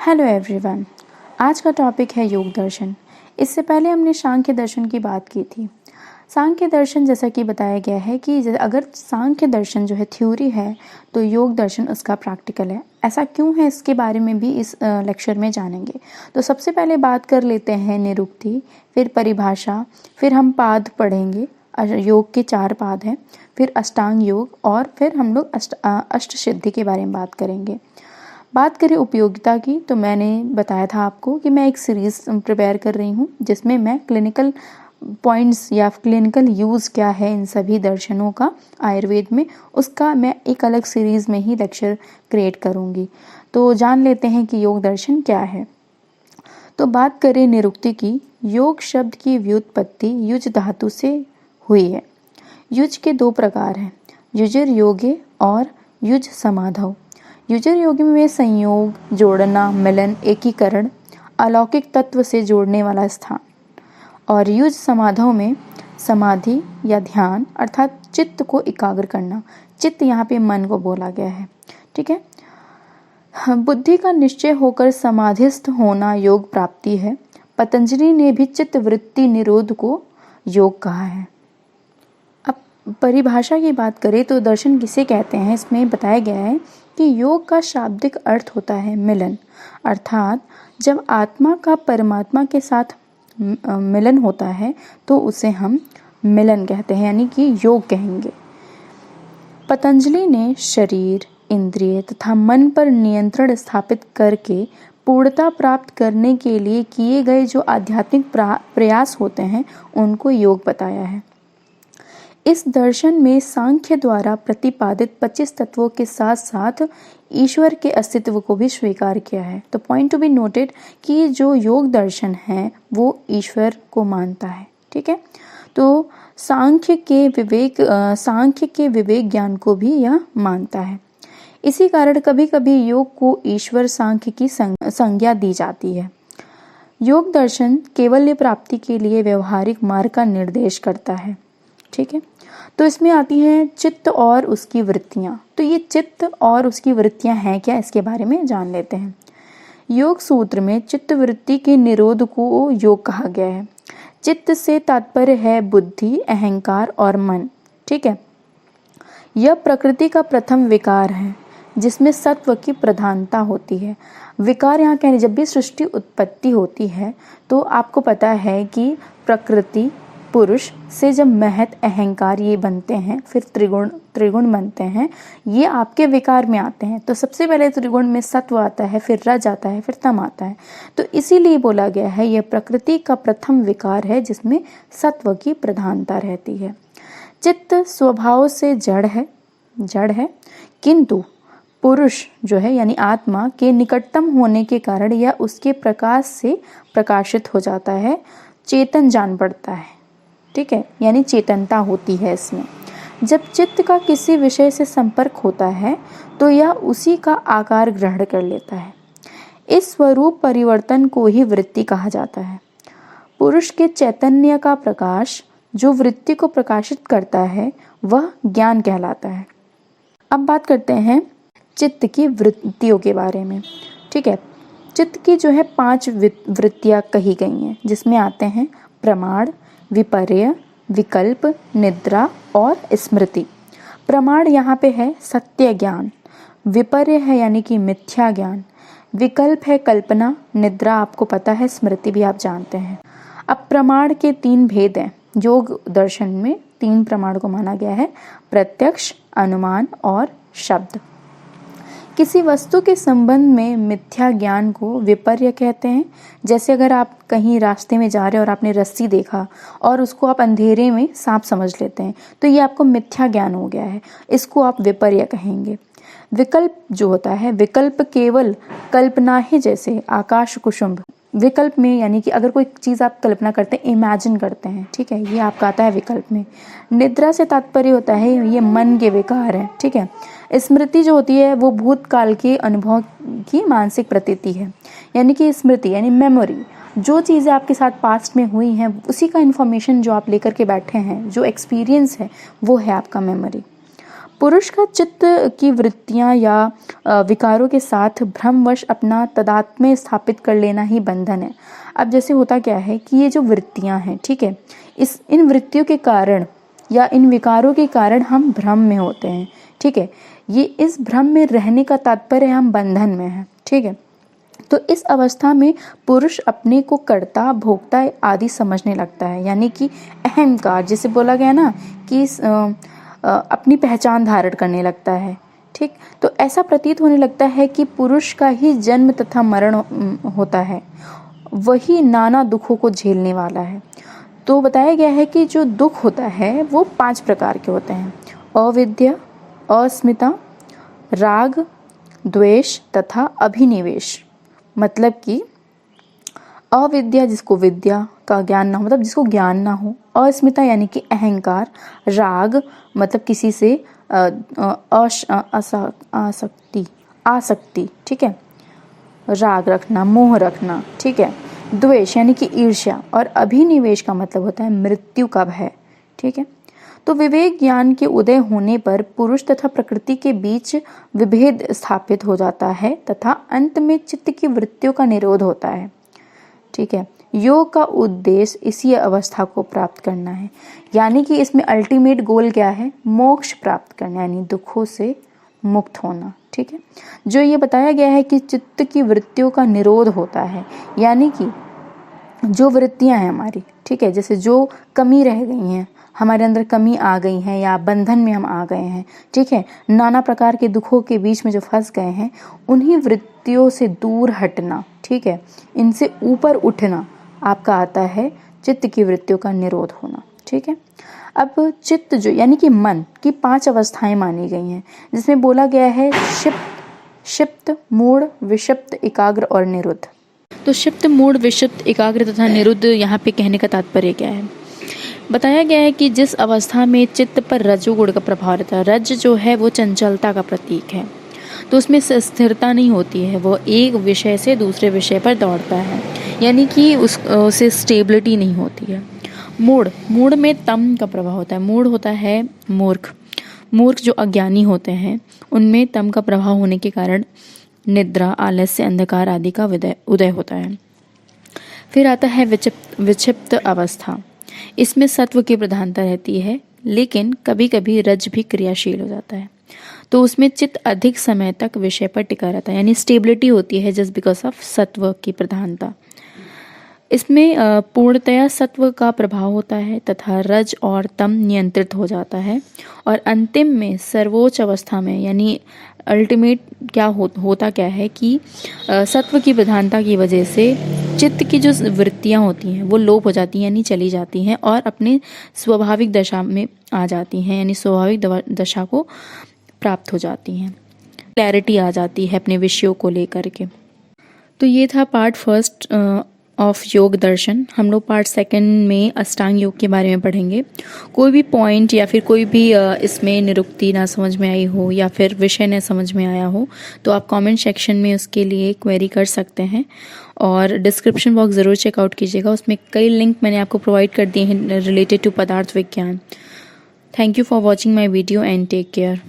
Hello everyone. आज का topic है योग दर्शन। इससे पहले हमने सांख्य दर्शन की बात की थी। सांख्य दर्शन जैसा कि बताया गया है कि अगर सांख्य दर्शन जो है थ्योरी है तो योग दर्शन उसका प्रैक्टिकल है। ऐसा क्यों है इसके बारे में भी इस लेक्चर में जानेंगे। तो सबसे पहले बात कर लेते हैं निरुक्ति, फिर परिभाषा, फिर हम पाद पढ़ेंगे। योग के 4 पाद हैं, फिर अष्टांग योग और फिर हम लोग अष्ट सिद्धि के बारे में बात करेंगे। बात करें उपयोगिता की तो मैंने बताया था आपको कि मैं एक सीरीज़ प्रिपेयर कर रही हूँ जिसमें मैं क्लिनिकल पॉइंट्स या क्लिनिकल यूज़ क्या है इन सभी दर्शनों का आयुर्वेद में, उसका मैं एक अलग सीरीज़ में ही लेक्चर क्रिएट करूँगी। तो जान लेते हैं कि योग दर्शन क्या है। तो बात करें निरुक्ति की, योग शब्द की व्युत्पत्ति युज धातु से हुई है। युज के 2 प्रकार हैं, युजर योगे और युज समाधौ। युजर योगी में संयोग, जोड़ना, मिलन, एकीकरण, अलौकिक तत्व से जोड़ने वाला स्थान, और युज समाधौ में समाधि या ध्यान अर्थात चित्त को एकाग्र करना। चित्त यहाँ पे मन को बोला गया है, ठीक है। बुद्धि का निश्चय होकर समाधिस्थ होना योग प्राप्ति है। पतंजलि ने भी चित्त वृत्ति निरोध को योग कहा है। अब परिभाषा की बात करें तो दर्शन किसे कहते हैं, इसमें बताया गया है कि योग का शाब्दिक अर्थ होता है मिलन, अर्थात जब आत्मा का परमात्मा के साथ मिलन होता है तो उसे हम मिलन कहते हैं, यानी कि योग कहेंगे। पतंजलि ने शरीर, इंद्रिय तथा मन पर नियंत्रण स्थापित करके पूर्णता प्राप्त करने के लिए किए गए जो आध्यात्मिक प्रयास होते हैं उनको योग बताया है। इस दर्शन में सांख्य द्वारा प्रतिपादित 25 तत्वों के साथ साथ ईश्वर के अस्तित्व को भी स्वीकार किया है। तो पॉइंट टू बी नोटेड कि जो योग दर्शन है वो ईश्वर को मानता है, ठीक है। तो सांख्य के विवेक ज्ञान को भी यह मानता है। इसी कारण कभी कभी योग को ईश्वर सांख्य की संज्ञा दी जाती है। योग दर्शन केवल्य प्राप्ति के लिए व्यवहारिक मार्ग का निर्देश करता है, ठीक है। तो इसमें आती हैं चित्त और उसकी वृत्तियाँ। तो ये चित्त और उसकी वृत्तियाँ हैं क्या, इसके बारे में जान लेते हैं। योग सूत्र में चित्त वृत्ति के निरोध को योग कहा गया है। चित्त से तात्पर्य है बुद्धि, अहंकार और मन, ठीक है। यह प्रकृति का प्रथम विकार है जिसमें सत्व की प्रधानता होती है। विकार यहाँ कहने, जब भी सृष्टि उत्पत्ति होती है तो आपको पता है कि प्रकृति पुरुष से जब महत, अहंकार ये बनते हैं, फिर त्रिगुण बनते हैं, ये आपके विकार में आते हैं। तो सबसे पहले त्रिगुण में सत्व आता है, फिर रज आता है, फिर तम आता है। तो इसीलिए बोला गया है यह प्रकृति का प्रथम विकार है जिसमें सत्व की प्रधानता रहती है। चित्त स्वभाव से जड़ है, किंतु पुरुष जो है यानी आत्मा के निकटतम होने के कारण यह उसके प्रकाश से प्रकाशित हो जाता है, चेतन जान पड़ता है, ठीक है, यानी चेतनता होती है इसमें। जब चित्त का किसी विषय से संपर्क होता है तो यह उसी का आकार ग्रहण कर लेता है। इस स्वरूप परिवर्तन को ही वृत्ति कहा जाता है। पुरुष के चैतन्य का प्रकाश जो वृत्ति को प्रकाशित करता है वह ज्ञान कहलाता है। अब बात करते हैं चित्त की वृत्तियों के बारे में, ठीक है। चित्त की जो है 5 वृत्तियाँ कही गई हैं जिसमें आते हैं प्रमाण, विपर्य, विकल्प, निद्रा और स्मृति। प्रमाण यहाँ पे है सत्य ज्ञान, विपर्य है यानी कि मिथ्या ज्ञान, विकल्प है कल्पना, निद्रा आपको पता है, स्मृति भी आप जानते हैं। अब प्रमाण के 3 भेद हैं। योग दर्शन में 3 प्रमाण को माना गया है, प्रत्यक्ष, अनुमान और शब्द। किसी वस्तु के संबंध में मिथ्या ज्ञान को विपर्य कहते हैं। जैसे अगर आप कहीं रास्ते में जा रहे हैं और आपने रस्सी देखा और उसको आप अंधेरे में सांप समझ लेते हैं तो ये आपको मिथ्या ज्ञान हो गया है, इसको आप विपर्य कहेंगे। विकल्प जो होता है, विकल्प केवल कल्पना ही, जैसे आकाश कुसुम्भ, विकल्प में यानी कि अगर कोई चीज़ आप कल्पना करते हैं, इमेजिन करते हैं, ठीक है, ये आपका आता है विकल्प में। निद्रा से तात्पर्य होता है ये मन के विकार है, ठीक है। स्मृति जो होती है वो भूतकाल के अनुभव की मानसिक प्रतीति है, यानी कि स्मृति यानी मेमोरी, जो चीज़ें आपके साथ पास्ट में हुई हैं उसी का इन्फॉर्मेशन जो आप लेकर के बैठे हैं, जो एक्सपीरियंस है वो है आपका मेमोरी। पुरुष का चित्त की वृत्तियां या विकारों के साथ भ्रमवश अपना तादात्म्य स्थापित कर लेना ही बंधन है। अब जैसे होता क्या है कि ये जो वृत्तियां हैं, ठीक है, इन वृत्तियों के कारण या इन विकारों के कारण हम भ्रम में होते हैं, ठीक है। ये इस भ्रम में रहने का तात्पर्य हम बंधन में हैं, ठीक है। तो इस अवस्था में पुरुष अपने को कर्ता भोक्ता आदि समझने लगता है, यानी कि अहंकार, जिसे बोला गया ना कि अपनी पहचान धारण करने लगता है, ठीक। तो ऐसा प्रतीत होने लगता है कि पुरुष का ही जन्म तथा मरण होता है, वही नाना दुखों को झेलने वाला है। तो बताया गया है कि जो दुख होता है वो 5 प्रकार के होते हैं: अविद्या, अस्मिता, राग, द्वेष तथा अभिनिवेश। मतलब कि अविद्या जिसको विद्या का ज्ञान ना हो, मतलब जिसको ज्ञान ना हो, अस्मिता यानी कि अहंकार, राग मतलब किसी से आसक्ति, ठीक है, राग रखना, मोह रखना, ठीक है। द्वेष यानी कि ईर्ष्या, और अभिनिवेश का मतलब होता है मृत्यु का भय, ठीक है। तो विवेक ज्ञान के उदय होने पर पुरुष तथा प्रकृति के बीच विभेद स्थापित हो जाता है तथा अंत में चित्त की वृत्तियों का निरोध होता है, ठीक है। योग का उद्देश्य इसी अवस्था को प्राप्त करना है, यानी कि इसमें अल्टीमेट गोल क्या है? मोक्ष प्राप्त करना, यानी दुखों से मुक्त होना, ठीक है। जो ये बताया गया है कि चित्त की वृत्तियों का निरोध होता है, यानी कि जो वृत्तियां हैं हमारी, ठीक है, जैसे जो कमी रह गई हैं, हमारे अंदर कमी आ गई है या बंधन में हम आ गए हैं, ठीक है, नाना प्रकार के दुखों के बीच में जो फंस गए हैं, उन्हीं वृत्तियों से दूर हटना, ठीक है, इनसे ऊपर उठना आपका आता है चित्त की वृत्तियों का निरोध होना, ठीक है। अब चित्त जो यानी कि मन की 5 अवस्थाएं मानी गई हैं, जिसमें बोला गया है क्षिप्त, मूढ़, विक्षिप्त, एकाग्र और निरुद्ध। तो क्षिप्त, मूढ़, विक्षिप्त, एकाग्र तथा निरुद्ध यहाँ पे कहने का तात्पर्य क्या है? बताया गया है कि जिस अवस्था में चित्त पर रजोगुण का प्रभाव रहता है, रज जो है वो चंचलता का प्रतीक है, तो उसमें स्थिरता नहीं होती है, वो एक विषय से दूसरे विषय पर दौड़ता है, यानी कि उसे स्टेबिलिटी नहीं होती है। मूढ़ में तम का प्रभाव होता है, मूढ़ होता है मूर्ख जो अज्ञानी होते हैं, उनमें तम का प्रभाव होने के कारण निद्रा, आलस्य, अंधकार आदि का उदय होता है। फिर आता है विक्षिप्त अवस्था, इसमें सत्व की प्रधानता रहती है, लेकिन कभी कभी रज भी क्रियाशील हो जाता है, तो उसमें चित्त अधिक समय तक विषय पर टिका रहता है, यानी स्टेबिलिटी होती है जस्ट बिकॉज ऑफ सत्व की प्रधानता। इसमें पूर्णतया सत्व का प्रभाव होता है तथा रज और तम नियंत्रित हो जाता है, और अंतिम में सर्वोच्च अवस्था में, यानी अल्टीमेट क्या होता क्या है कि सत्व की प्रधानता की वजह से चित्त की जो वृत्तियां होती हैं वो लोप हो जाती हैं, यानी चली जाती हैं और अपने स्वाभाविक दशा में आ जाती हैं, यानी स्वाभाविक दशा को प्राप्त हो जाती हैं, क्लैरिटी आ जाती है अपने विषयों को लेकर के। तो ये था पार्ट फर्स्ट ऑफ योग दर्शन। हम लोग पार्ट सेकंड में अष्टांग योग के बारे में पढ़ेंगे। कोई भी पॉइंट या फिर कोई भी इसमें निरुक्ति ना समझ में आई हो या फिर विषय न समझ में आया हो तो आप कमेंट सेक्शन में उसके लिए क्वेरी कर सकते हैं, और डिस्क्रिप्शन बॉक्स ज़रूर चेकआउट कीजिएगा, उसमें कई लिंक मैंने आपको प्रोवाइड कर दिए हैं रिलेटेड टू पदार्थ विज्ञान। Thank you for watching my video and take care.